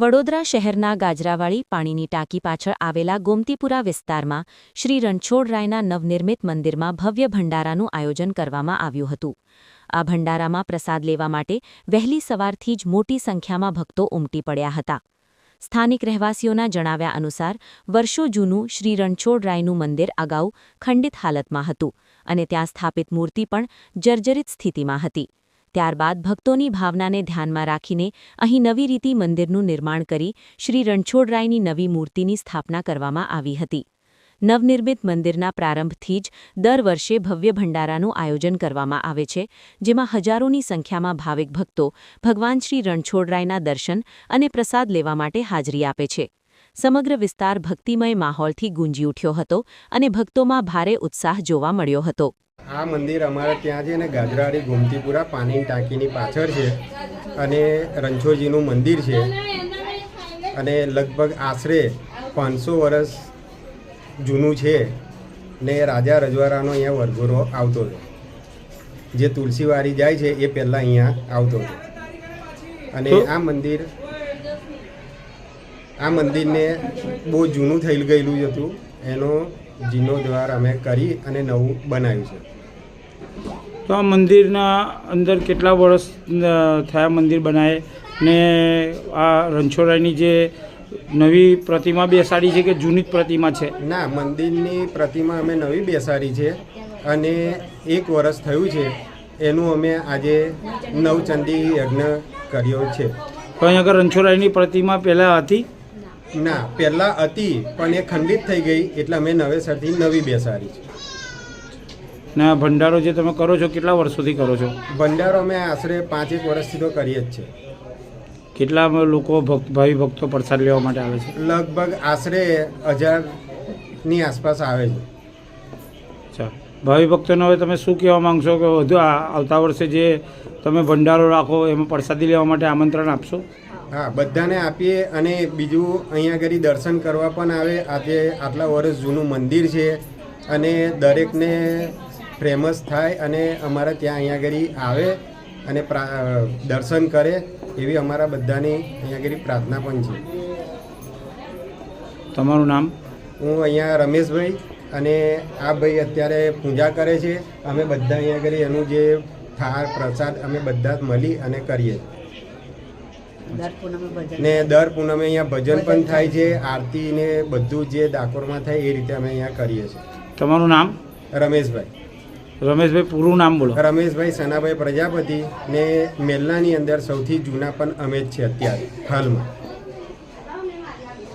વડોદરા શહેરના ગાજરાવાળી પાણીની ટાંકી પાછળ આવેલા ગોમતીપુરા વિસ્તારમાં શ્રી રણછોડરાયના નવનિર્મિત મંદિરમાં ભવ્ય ભંડારાનું આયોજન કરવામાં આવ્યું હતું। આ ભંડારામાં પ્રસાદ લેવા માટે વહેલી સવારથી જ મોટી સંખ્યામાં ભક્તો ઉમટી પડ્યા હતા। સ્થાનિક રહેવાસીઓના જણાવ્યા અનુસાર વર્ષો જૂનું શ્રી રણછોડરાયનું મંદિર અગાઉ ખંડિત હાલતમાં હતું અને ત્યાં સ્થાપિત મૂર્તિ પણ જર્જરિત સ્થિતિમાં હતી। ત્યારબાદ ભક્તોની ભાવનાને ધ્યાનમાં રાખીને અહીં નવી રીતે મંદિરનું નિર્માણ કરી શ્રી રણછોડરાયની નવી મૂર્તિની સ્થાપના કરવામાં આવી હતી। નવનિર્મિત મંદિરના પ્રારંભથી જ દર વર્ષે ભવ્ય ભંડારાનું આયોજન કરવામાં આવે છે, જેમાં હજારોની સંખ્યામાં ભાવિક ભક્તો ભગવાન શ્રી રણછોડરાયના દર્શન અને પ્રસાદ લેવા માટે હાજરી આપે છે। સમગ્ર વિસ્તાર ભક્તિમય માહોલથી ગુંજી ઉઠ્યો હતો અને ભક્તોમાં ભારે ઉત્સાહ જોવા મળ્યો હતો। આ મંદિર અમારે ત્યાં છે ને ગાજરાવાળી ગોમતીપુરા પાણીની ટાંકીની પાછળ છે અને રણછોડજીનું મંદિર છે અને લગભગ આશરે 500 વર્ષ જૂનું છે ને રાજા રજવાડાનો અહીંયા વરઘોડો આવતો હતો। જે તુલસીવાડી જાય છે એ પહેલાં અહીંયા આવતો હતો અને આ મંદિરને બહુ જૂનું થઈ ગયેલું હતું, એનો જીર્ણોદ્ધાર અમે કરી અને નવું બનાવ્યું છે। તો આ મંદિરના અંદર કેટલા વર્ષ થયા મંદિર બનાવે ને આ રણછોડરાયની જે નવી પ્રતિમા બેસાડી છે કે જૂની જ પ્રતિમા છે? ના, મંદિરની પ્રતિમા અમે નવી બેસાડી છે અને 1 વર્ષ થયું છે એનું અમે આજે નવચંડી યજ્ઞ કર્યો છે। તો અહીંયા આગળ રણછોડરાયની પ્રતિમા પહેલાં હતી? ના, પહેલાં હતી પણ એ ખંડિત થઈ ગઈ એટલે અમે નવેસરથી નવી બેસાડી છે। ને ભંડારો જે તમે કરો છો કેટલા વર્ષોથી કરો છો? ભંડારો અમે આશરે 5-1 વર્ષથી તો કરીએ જ છે। કેટલા લોકો ભાવિ ભક્તો પ્રસાદ લેવા માટે આવે છે? લગભગ આશરે 1000ની આસપાસ આવે છે। અચ્છા, ભાવિ ભક્તોને હવે તમે શું કહેવા માંગશો કે વધુ આવતા વર્ષે જે તમે ભંડારો રાખો એમાં પ્રસાદી લેવા માટે આમંત્રણ આપશો? હા, બધાને આપીએ અને બીજું અહીંયા આગળ દર્શન કરવા પણ આવે। આજે આટલા વર્ષ જૂનું મંદિર છે અને દરેકને ફેમસ થાય અને અમારા ત્યાં અહીંયા આગળ આવે અને દર્શન કરે એવી અમારા બધાની અહીંયા આગળ પ્રાર્થના પણ છે। તમારું નામ? હું અહીંયા રમેશભાઈ અને આ ભાઈ અત્યારે પૂજા કરે છે। અમે બધા અહીંયા આગળ એનું જે થાળ પ્રસાદ અમે બધા જ મળી અને કરીએ ને દર પૂનમે અહીંયા ભજન પણ થાય છે, આરતી ને બધું જે ડાકોરમાં થાય એ રીતે અમે અહીંયા કરીએ છીએ। તમારું નામ? રમેશભાઈ। રમેશભાઈ પૂરું નામ બોલો। રમેશભાઈ સનાભાઈ પ્રજાપતિ ને મેલ્લાની અંદર સૌથી જૂના પણ અમે જ છે અત્યારે હાલમાં।